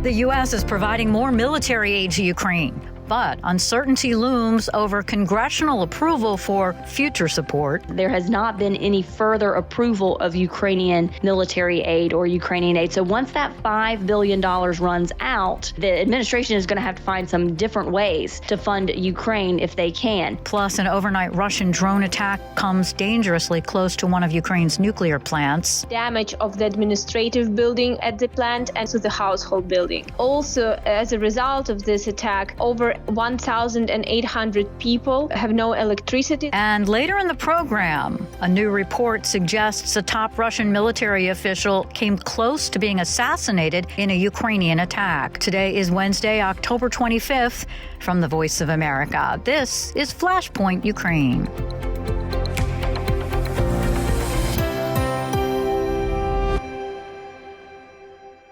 The U.S. is providing more military aid to Ukraine, but uncertainty looms over congressional approval for future support. There has not been any further approval of Ukrainian military aid or Ukrainian aid. So once that $5 billion runs out, the administration is going to have to find some different ways to fund Ukraine if they can. Plus, an overnight Russian drone attack comes dangerously close to one of Ukraine's nuclear plants. Damage of the administrative building at the plant and to the household building. Also, as a result of this attack, over 1,800 people have no electricity. And later in the program, a new report suggests a top Russian military official came close to being assassinated in a Ukrainian attack. Today is Wednesday, October 25th. From the Voice of America, this is Flashpoint Ukraine.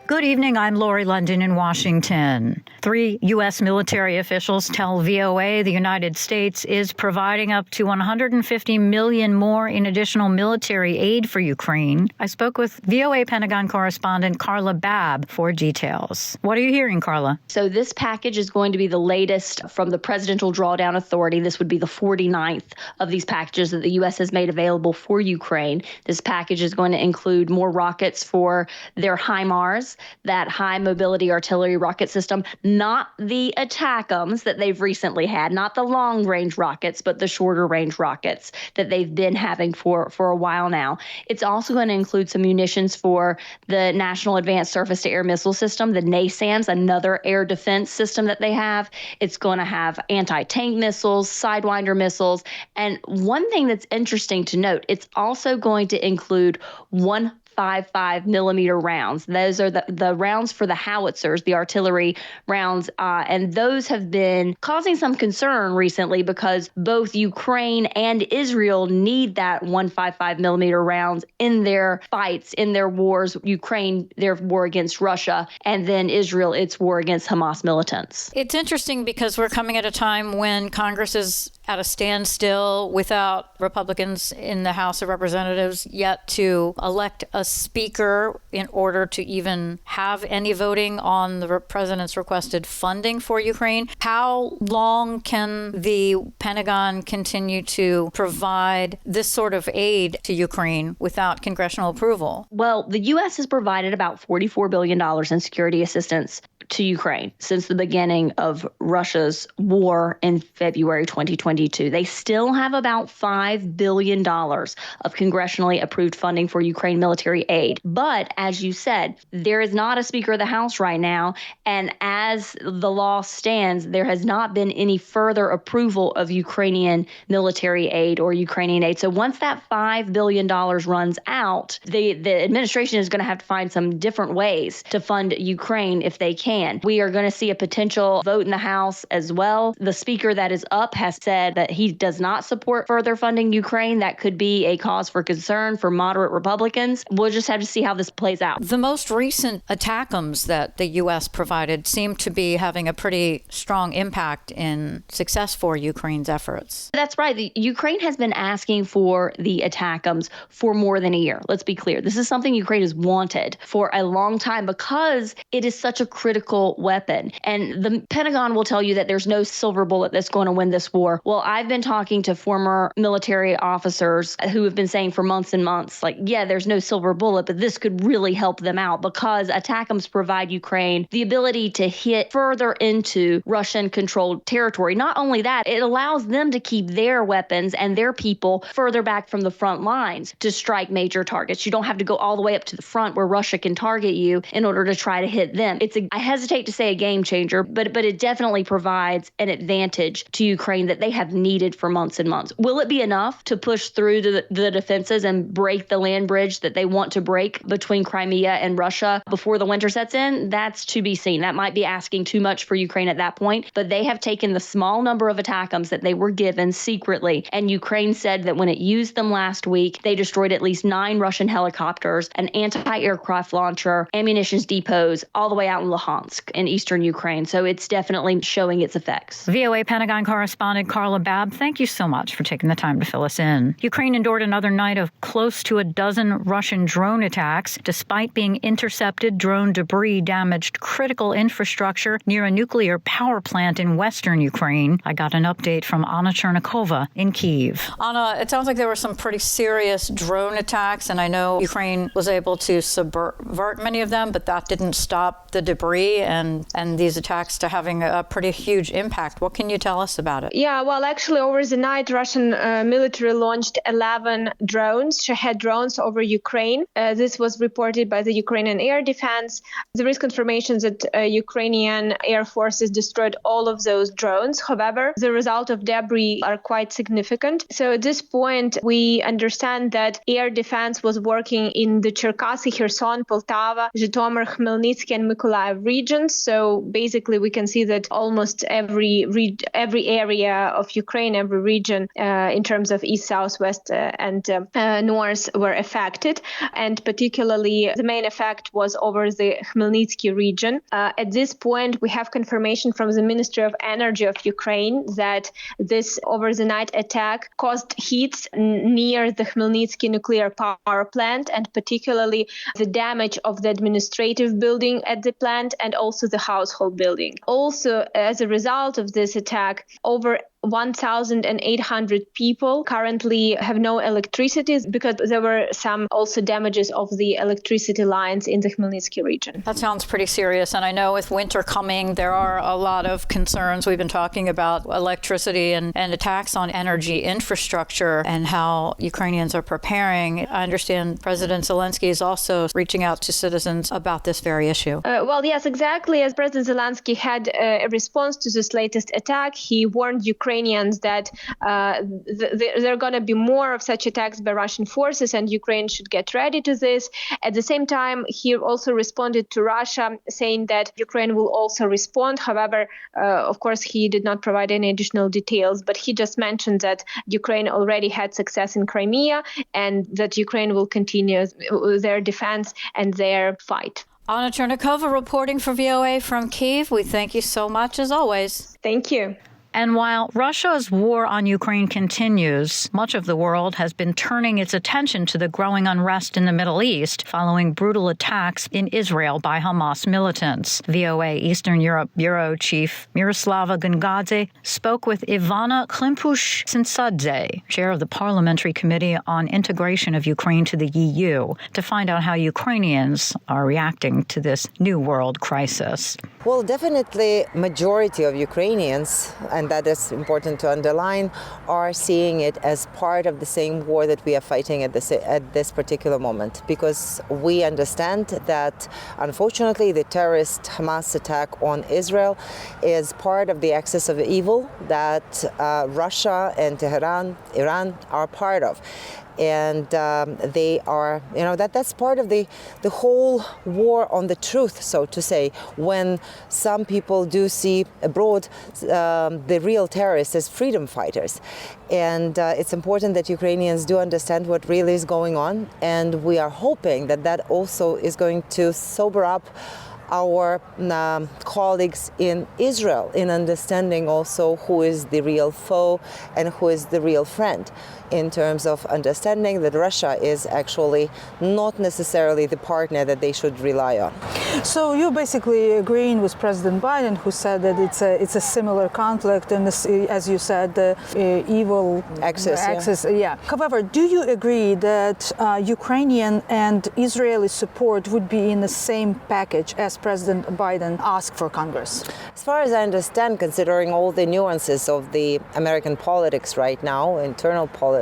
Good evening, I'm Lori London in Washington. 3 U.S. military officials tell VOA the United States is providing up to $150 million more in additional military aid for Ukraine. I spoke with VOA Pentagon correspondent Carla Babb for details. What are you hearing, Carla? So this package is going to be the latest from the Presidential Drawdown Authority. This would be the 49th of these packages that the U.S. has made available for Ukraine. This package is going to include more rockets for their HIMARS, that high mobility artillery rocket system, not the ATACMS that they've recently had, not the long range rockets, but the shorter range rockets that they've been having for a while now. It's also going to include some munitions for the National Advanced Surface to Air Missile System, the NASAMS, another air defense system that they have. It's going to have anti-tank missiles, Sidewinder missiles. And one thing that's interesting to note, it's also going to include 155 millimeter rounds. Those are the rounds for the howitzers, the artillery rounds, and those have been causing some concern recently because both Ukraine and Israel need that 155 millimeter rounds in their fights, in their wars. Ukraine, their war against Russia, and then Israel, its war against Hamas militants. It's interesting because we're coming at a time when Congress is at a standstill without Republicans in the House of Representatives yet to elect a speaker in order to even have any voting on the president's requested funding for Ukraine. How long can the Pentagon continue to provide this sort of aid to Ukraine without congressional approval? Well, the U.S. has provided about $44 billion in security assistance to Ukraine since the beginning of Russia's war in February 2022. They still have about $5 billion of congressionally approved funding for Ukraine military aid. But as you said, there is not a Speaker of the House right now. And as the law stands, there has not been any further approval of Ukrainian military aid or Ukrainian aid. So once that $5 billion runs out, the administration is going to have to find some different ways to fund Ukraine if they can. We are going to see a potential vote in the House as well. The speaker that is up has said that he does not support further funding Ukraine. That could be a cause for concern for moderate Republicans. We'll just have to see how this plays out. The most recent ATACMS that the U.S. provided seem to be having a pretty strong impact in success for Ukraine's efforts. That's right. Ukraine has been asking for the ATACMS for more than a year. Let's be clear. This is something Ukraine has wanted for a long time because it is such a critical weapon. And the Pentagon will tell you that there's no silver bullet that's going to win this war. Well, I've been talking to former military officers who have been saying for months and months, like, yeah, there's no silver bullet, but this could really help them out because ATACMS provide Ukraine the ability to hit further into Russian-controlled territory. Not only that, it allows them to keep their weapons and their people further back from the front lines to strike major targets. You don't have to go all the way up to the front where Russia can target you in order to try to hit them. I hesitate to say a game changer, but it definitely provides an advantage to Ukraine that they have needed for months and months. Will it be enough to push through the defenses and break the land bridge that they want to break between Crimea and Russia before the winter sets in? That's to be seen. That might be asking too much for Ukraine at that point, but they have taken the small number of ATACMS that they were given secretly, and Ukraine said that when it used them last week, they destroyed at least 9 Russian helicopters, an anti-aircraft launcher, ammunition depots, all the way out in Luhansk. Luhansk in eastern Ukraine. So it's definitely showing its effects. VOA Pentagon correspondent Carla Babb, thank you so much for taking the time to fill us in. Ukraine endured another night of close to a dozen Russian drone attacks. Despite being intercepted, drone debris damaged critical infrastructure near a nuclear power plant in western Ukraine. I got an update from Anna Chernikova in Kyiv. Anna, it sounds like there were some pretty serious drone attacks, and I know Ukraine was able to subvert many of them, but that didn't stop the debris and these attacks to having a pretty huge impact. What can you tell us about it? Yeah, well, actually, over the night, Russian military launched 11 drones, Shahed drones, over Ukraine. This was reported by the Ukrainian air defense. There is confirmation that Ukrainian air forces destroyed all of those drones. However, the result of debris are quite significant. So at this point, we understand that air defense was working in the Cherkasy, Kherson, Poltava, Zhytomyr, Khmelnytsky, and Mykolaiv regions. So basically, we can see that almost every area of Ukraine, every region in terms of east, south, west, and north were affected. And particularly, the main effect was over the Khmelnytsky region. At this point, we have confirmation from the Ministry of Energy of Ukraine that this over-the-night attack caused heats near the Khmelnytsky nuclear power plant, and particularly the damage of the administrative building at the plant and also the household building. Also, as a result of this attack, over 1,800 people currently have no electricity because there were some also damages of the electricity lines in the Khmelnytsky region. That sounds pretty serious. And I know with winter coming, there are a lot of concerns. We've been talking about electricity and attacks on energy infrastructure and how Ukrainians are preparing. I understand President Zelensky is also reaching out to citizens about this very issue. Well, yes, exactly. As President Zelensky had a response to this latest attack, he warned Ukrainians that there are going to be more of such attacks by Russian forces, and Ukraine should get ready to this. At the same time, he also responded to Russia, saying that Ukraine will also respond. However, of course, he did not provide any additional details, but he just mentioned that Ukraine already had success in Crimea and that Ukraine will continue their defense and their fight. Anna Chernikova reporting for VOA from Kyiv. We thank you so much, as always. Thank you. And while Russia's war on Ukraine continues, much of the world has been turning its attention to the growing unrest in the Middle East following brutal attacks in Israel by Hamas militants. VOA Eastern Europe Bureau Chief Miroslava Gongadze spoke with Ivana Klimpush-Sinsadze, chair of the Parliamentary Committee on Integration of Ukraine to the EU, to find out how Ukrainians are reacting to this new world crisis. Well, definitely majority of Ukrainians, and that is important to underline, are seeing it as part of the same war that we are fighting at this particular moment, because we understand that, unfortunately, the terrorist Hamas attack on Israel is part of the axis of evil that Russia and Tehran, Iran are part of. And they are, that's part of the whole war on the truth, so to say, when some people do see abroad the real terrorists as freedom fighters. And it's important that Ukrainians do understand what really is going on. And we are hoping that that also is going to sober up our colleagues in Israel in understanding also who is the real foe and who is the real friend, in terms of understanding that Russia is actually not necessarily the partner that they should rely on. So you're basically agreeing with President Biden, who said that it's a similar conflict, and this, as you said, the evil axis. Yeah. However, do you agree that Ukrainian and Israeli support would be in the same package as President Biden asked for Congress? As far as I understand, considering all the nuances of the American politics right now, internal politics,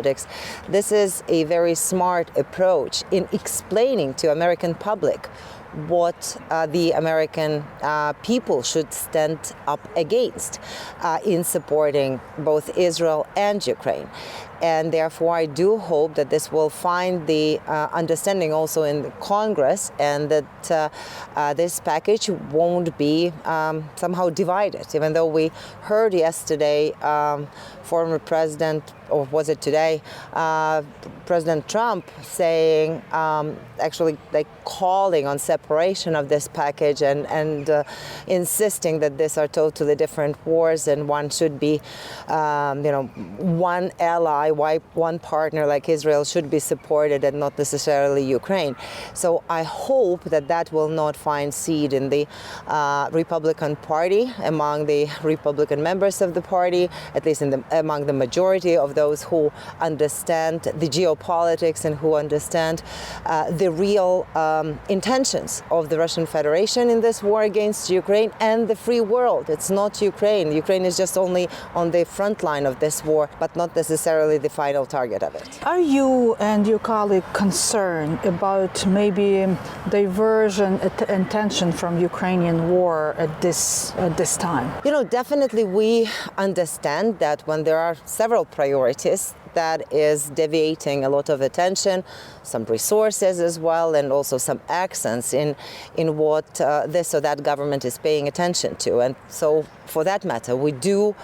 this is a very smart approach in explaining to American public what the American people should stand up against in supporting both Israel and Ukraine. And therefore, I do hope that this will find the understanding also in the Congress, and that this package won't be somehow divided. Even though we heard yesterday former President, or was it today, President Trump saying, actually like calling on separation of this package and insisting that these are totally different wars, and one should be, one ally, one partner like Israel should be supported and not necessarily Ukraine. So I hope that that will not find seed in the Republican Party, among the Republican members of the party, at least among the majority of those who understand the geopolitics and who understand the real intentions of the Russian Federation in this war against Ukraine and the free world. It's not Ukraine. Ukraine is just only on the front line of this war, but not necessarily the final target of it. Are you and your colleague concerned about maybe diversion and tension from Ukrainian war at this time? Definitely we understand that when there are several priorities, that is deviating a lot of attention, some resources as well, and also some accents in what this or that government is paying attention to. And so for that matter, we do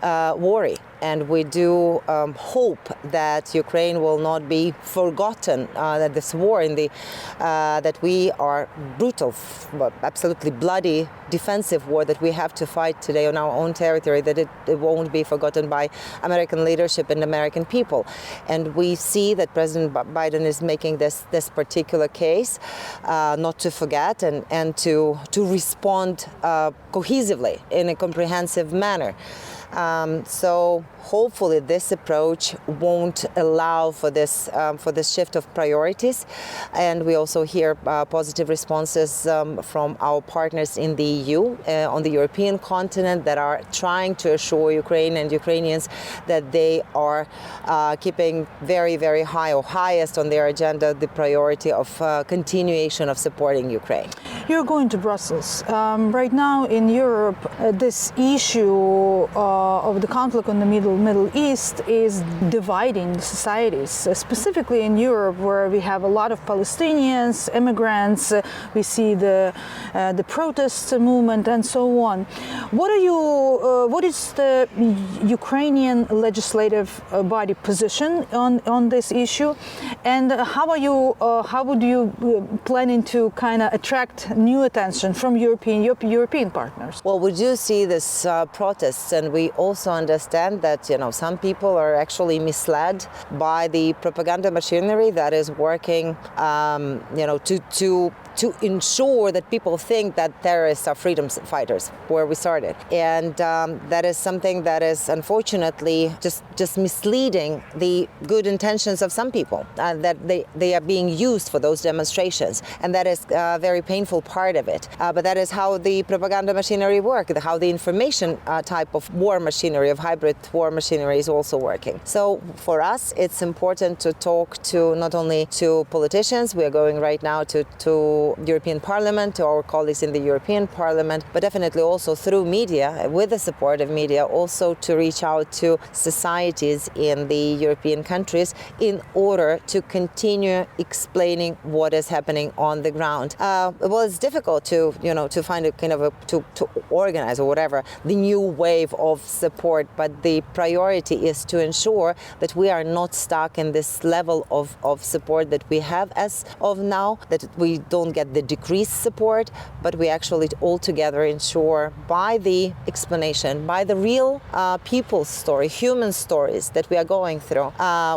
worry, and we do hope that Ukraine will not be forgotten, that this war that we are brutal, absolutely bloody defensive war that we have to fight today on our own territory, that it won't be forgotten by American leadership and American people. And we see that President Biden is making this particular case not to forget and to respond cohesively in a comprehensive manner. So hopefully this approach won't allow for this shift of priorities, and we also hear positive responses from our partners in the EU on the European continent that are trying to assure Ukraine and Ukrainians that they are keeping very, very high, or highest on their agenda, the priority of continuation of supporting Ukraine. You're going to Brussels. Right now in Europe, this issue of the conflict in the Middle East is dividing societies, specifically in Europe, where we have a lot of Palestinians, immigrants. We see the protest movement and so on. What is the Ukrainian legislative body position on this issue, and how would you planning to kind of attract new attention from European partners? Well, we do see this protests, and we also understand that some people are actually misled by the propaganda machinery that is working to ensure that people think that terrorists are freedom fighters, where we started. And that is something that is unfortunately just misleading the good intentions of some people, that they are being used for those demonstrations. And that is a very painful part of it. But that is how the propaganda machinery works, how the information type of war machinery, of hybrid war machinery, is also working. So for us, it's important to talk to not only to politicians, we are going right now to European Parliament, to our colleagues in the European Parliament, but definitely also through media, with the support of media, also to reach out to societies in the European countries in order to continue explaining what is happening on the ground. Well, it's difficult to find a kind of to organize or whatever the new wave of support, but the priority is to ensure that we are not stuck in this level of support that we have as of now, that we don't get the decreased support, but we actually all together ensure by the explanation, by the real people's story, human stories that we are going through,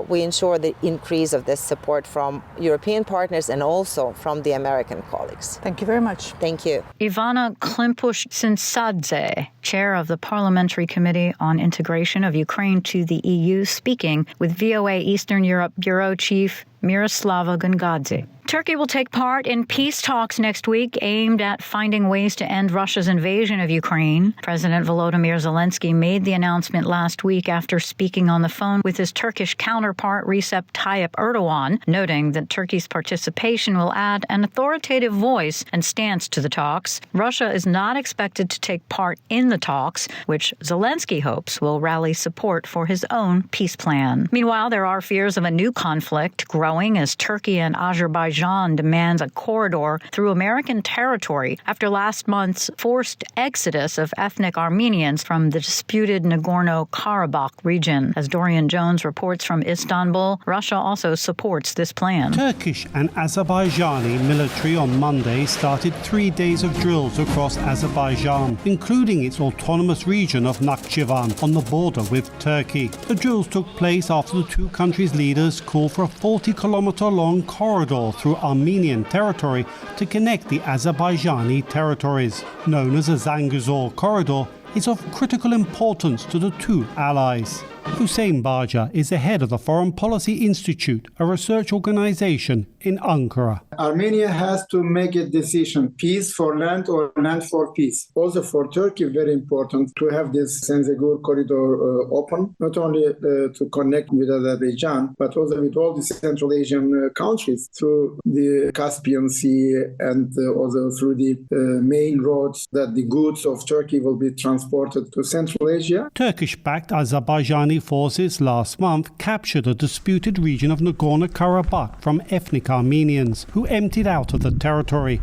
we ensure the increase of this support from European partners and also from the American colleagues. Thank you very much. Thank you. Ivana Klimpush-Tsintsadze, chair of the Parliamentary Committee on Integration of Ukraine to the EU, speaking with VOA Eastern Europe Bureau Chief Miroslava Gungadze. Turkey will take part in peace talks next week aimed at finding ways to end Russia's invasion of Ukraine. President Volodymyr Zelensky made the announcement last week after speaking on the phone with his Turkish counterpart Recep Tayyip Erdogan, noting that Turkey's participation will add an authoritative voice and stance to the talks. Russia is not expected to take part in the talks, which Zelensky hopes will rally support for his own peace plan. Meanwhile, there are fears of a new conflict growing as Turkey and Azerbaijan demands a corridor through American territory after last month's forced exodus of ethnic Armenians from the disputed Nagorno-Karabakh region. As Dorian Jones reports from Istanbul, Russia also supports this plan. Turkish and Azerbaijani military on Monday started 3 days of drills across Azerbaijan, including its autonomous region of Nakhchivan on the border with Turkey. The drills took place after the two countries' leaders called for a 40-kilometer-long corridor through Armenian territory to connect the Azerbaijani territories. Known as the Zangezur corridor, it's of critical importance to the two allies. Hüseyin Baja is the head of the Foreign Policy Institute, a research organization in Ankara. Armenia has to make a decision, peace for land or land for peace. Also for Turkey, very important to have this Zangezur corridor open, not only to connect with Azerbaijan, but also with all the Central Asian countries through the Caspian Sea and also through the main roads that the goods of Turkey will be transported to Central Asia. Turkish-backed Azerbaijani forces last month captured a disputed region of Nagorno-Karabakh from ethnic Armenians who emptied out of the territory.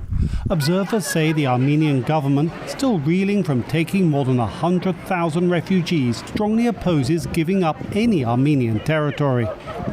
Observers say the Armenian government, still reeling from taking more than 100,000 refugees, strongly opposes giving up any Armenian territory.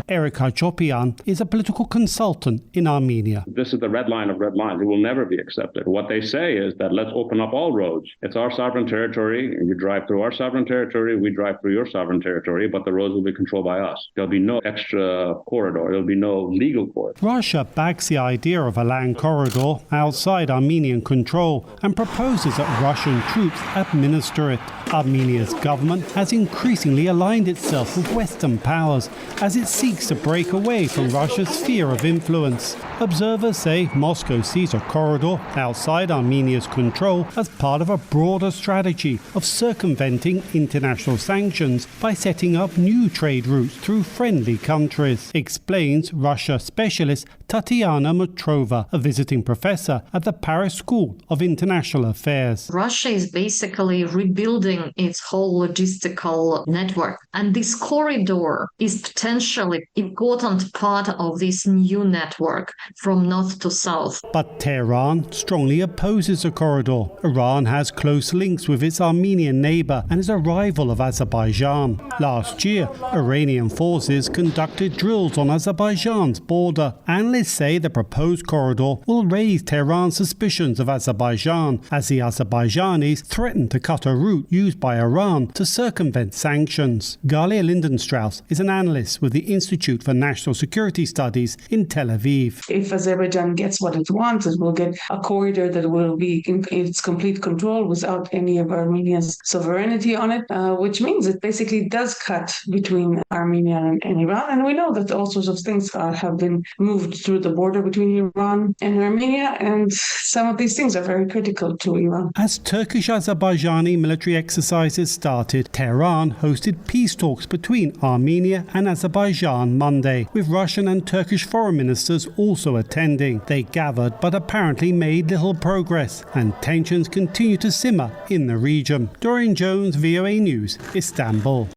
Eric Hachopian is a political consultant in Armenia. This is the red line of red lines. It will never be accepted. What they say is that let's open up all roads. It's our sovereign territory. You drive through our sovereign territory. We drive through your sovereign territory, but the roads will be controlled by us. There'll be no extra corridor. There'll be no legal corridor. Russia backs the idea of a land corridor outside Armenian control and proposes that Russian troops administer it. Armenia's government has increasingly aligned itself with Western powers as it seeks to break away from Russia's sphere of influence. Observers say Moscow sees a corridor outside Armenia's control as part of a broader strategy of circumventing international sanctions by setting up new trade routes through friendly countries, explains Russia specialist Tatiana Matrova, a visiting professor at the Paris School of International Affairs. Russia is basically rebuilding its whole logistical network. And this corridor is potentially important part of this new network from north to south. But Tehran strongly opposes the corridor. Iran has close links with its Armenian neighbor and is a rival of Azerbaijan. Last year, Iranian forces conducted drills on Azerbaijan's border. Analysts say the proposed corridor will raise Tehran's suspicions of Azerbaijan as the Azerbaijanis threaten to cut a route used by Iran to circumvent sanctions. Galia Lindenstrauss is an analyst with the Institute for National Security Studies in Tel Aviv. If Azerbaijan gets what it wants, it will get a corridor that will be in its complete control without any of Armenia's sovereignty on it, which means it basically does cut between Armenia and Iran. And we know that all sorts of things have been moved through the border between Iran and Armenia, and some of these things are very critical to Iran. As Turkish-Azerbaijani military exercises started, Tehran hosted peace talks between Armenia and Azerbaijan Monday, with Russian and Turkish foreign ministers also attending. They gathered but apparently made little progress, and tensions continue to simmer in the region. Dorian Jones, VOA News, Istanbul.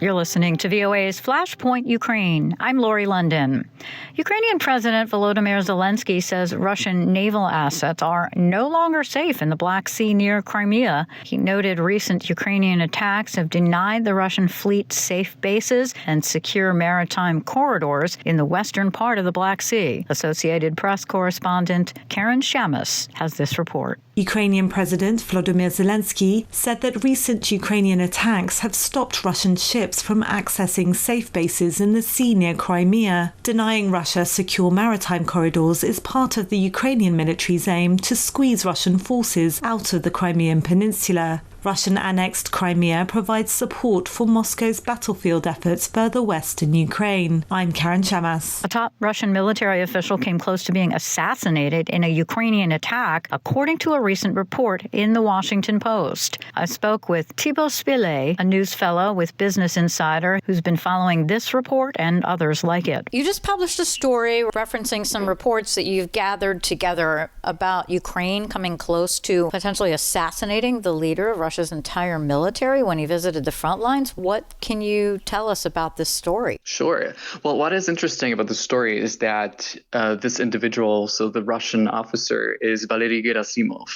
You're listening to VOA's Flashpoint Ukraine. I'm Lori London. Ukrainian President Volodymyr Zelensky says Russian naval assets are no longer safe in the Black Sea near Crimea. He noted recent Ukrainian attacks have denied the Russian fleet safe bases and secure maritime corridors in the western part of the Black Sea. Associated Press correspondent Karen Shamus has this report. Ukrainian President Volodymyr Zelensky said that recent Ukrainian attacks have stopped Russian ships from accessing safe bases in the sea near Crimea. Denying Russia secure maritime corridors is part of the Ukrainian military's aim to squeeze Russian forces out of the Crimean Peninsula. Russian-annexed Crimea provides support for Moscow's battlefield efforts further west in Ukraine. I'm Karen Chamas. A top Russian military official came close to being assassinated in a Ukrainian attack, according to a recent report in the Washington Post. I spoke with Thibault Spillet, a news fellow with Business Insider, who's been following this report and others like it. You just published a story referencing some reports that you've gathered together about Ukraine coming close to potentially assassinating the leader of Russia's entire military when he visited the front lines. What can you tell us about this story? Sure. Well, what is interesting about the story is that this individual, so the Russian officer, is Valery Gerasimov.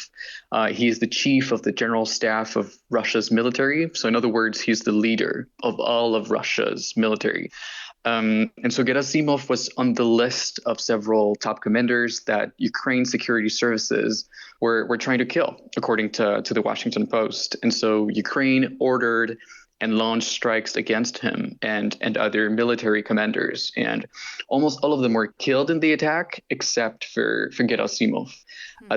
He is the chief of the general staff of Russia's military. So in other words, he's the leader of all of Russia's military. And so Gerasimov was on the list of several top commanders that Ukraine security services were trying to kill, according to the Washington Post. And so Ukraine ordered and launched strikes against him and other military commanders. And almost all of them were killed in the attack, except for Gerasimov.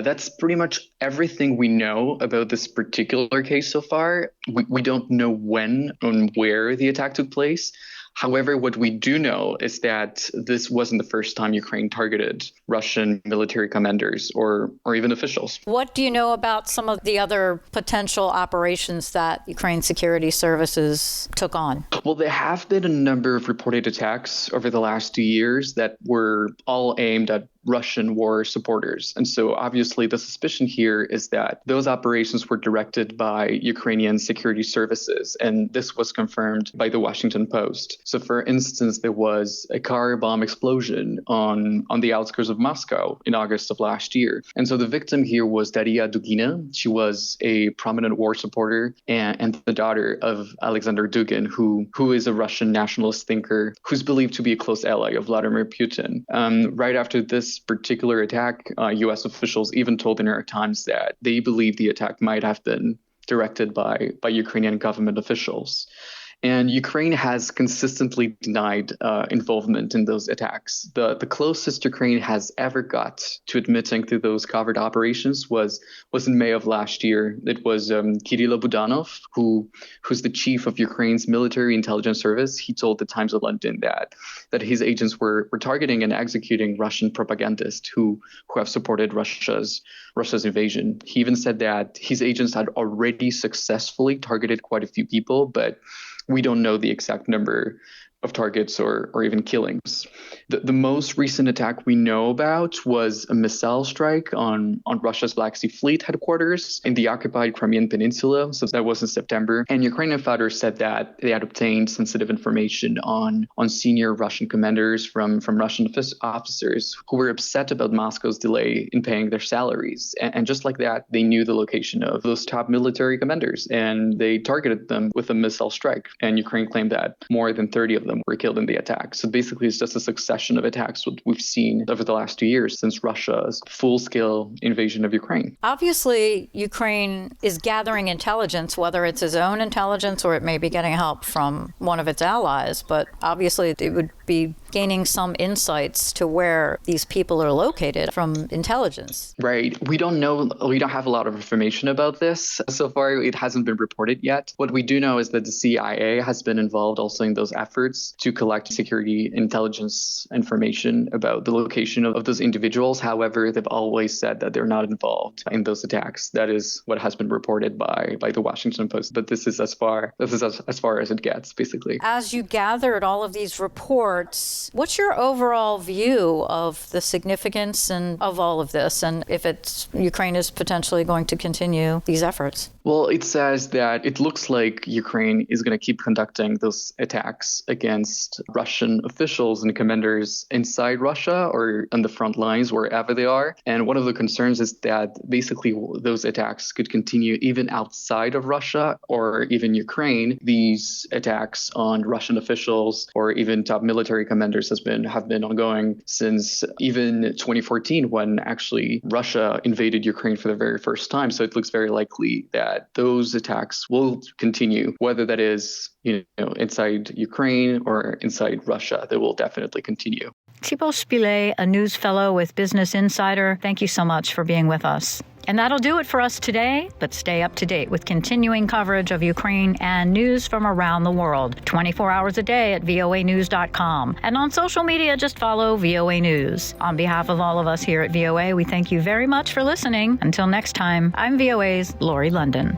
That's pretty much everything we know about this particular case so far. We don't know when and where the attack took place. However, what we do know is that this wasn't the first time Ukraine targeted Russian military commanders or even officials. What do you know about some of the other potential operations that Ukraine security services took on? Well, there have been a number of reported attacks over the last 2 years that were all aimed at Russian war supporters. And so obviously the suspicion here is that those operations were directed by Ukrainian security services. And this was confirmed by the Washington Post. So for instance, there was a car bomb explosion on the outskirts of Moscow in August of last year. And so the victim here was Daria Dugina. She was a prominent war supporter and the daughter of Alexander Dugin, who is a Russian nationalist thinker who's believed to be a close ally of Vladimir Putin. Right after this particular attack, U.S. officials even told the New York Times that they believe the attack might have been directed by Ukrainian government officials. And Ukraine has consistently denied involvement in those attacks. The closest Ukraine has ever got to admitting to those covert operations was in May of last year. It was Kirill Budanov, who's the chief of Ukraine's military intelligence service. He told the Times of London that his agents were targeting and executing Russian propagandists who have supported Russia's invasion. He even said that his agents had already successfully targeted quite a few people, but we don't know the exact number of targets or even killings. The most recent attack we know about was a missile strike on Russia's Black Sea Fleet headquarters in the occupied Crimean Peninsula. So that was in September. And Ukrainian fighters said that they had obtained sensitive information on senior Russian commanders from Russian officers who were upset about Moscow's delay in paying their salaries. And just like that, they knew the location of those top military commanders and they targeted them with a missile strike. And Ukraine claimed that more than 30 of them were killed in the attack. So basically, it's just a succession of attacks what we've seen over the last 2 years since Russia's full-scale invasion of Ukraine. Obviously, Ukraine is gathering intelligence, whether it's its own intelligence or it may be getting help from one of its allies. But obviously, it would be gaining some insights to where these people are located from intelligence. Right. We don't have a lot of information about this. So far, it hasn't been reported yet. What we do know is that the CIA has been involved also in those efforts to collect security intelligence information about the location of those individuals. However, they've always said that they're not involved in those attacks. That is what has been reported by the Washington Post. But this is as far as it gets, basically. As you gathered all of these reports, what's your overall view of the significance and of all of this, and if Ukraine is potentially going to continue these efforts? Well, it says that it looks like Ukraine is going to keep conducting those attacks against Russian officials and commanders inside Russia or on the front lines, wherever they are. And one of the concerns is that basically those attacks could continue even outside of Russia or even Ukraine. These attacks on Russian officials or even top military commanders have been ongoing since even 2014, when actually Russia invaded Ukraine for the very first time. So it looks very likely that those attacks will continue, whether that is inside Ukraine or inside Russia. They will definitely continue. Thibault Spillet, a news fellow with Business Insider, thank you so much for being with us. And that'll do it for us today, but stay up to date with continuing coverage of Ukraine and news from around the world, 24 hours a day at voanews.com. And on social media, just follow VOA News. On behalf of all of us here at VOA, we thank you very much for listening. Until next time, I'm VOA's Lori London.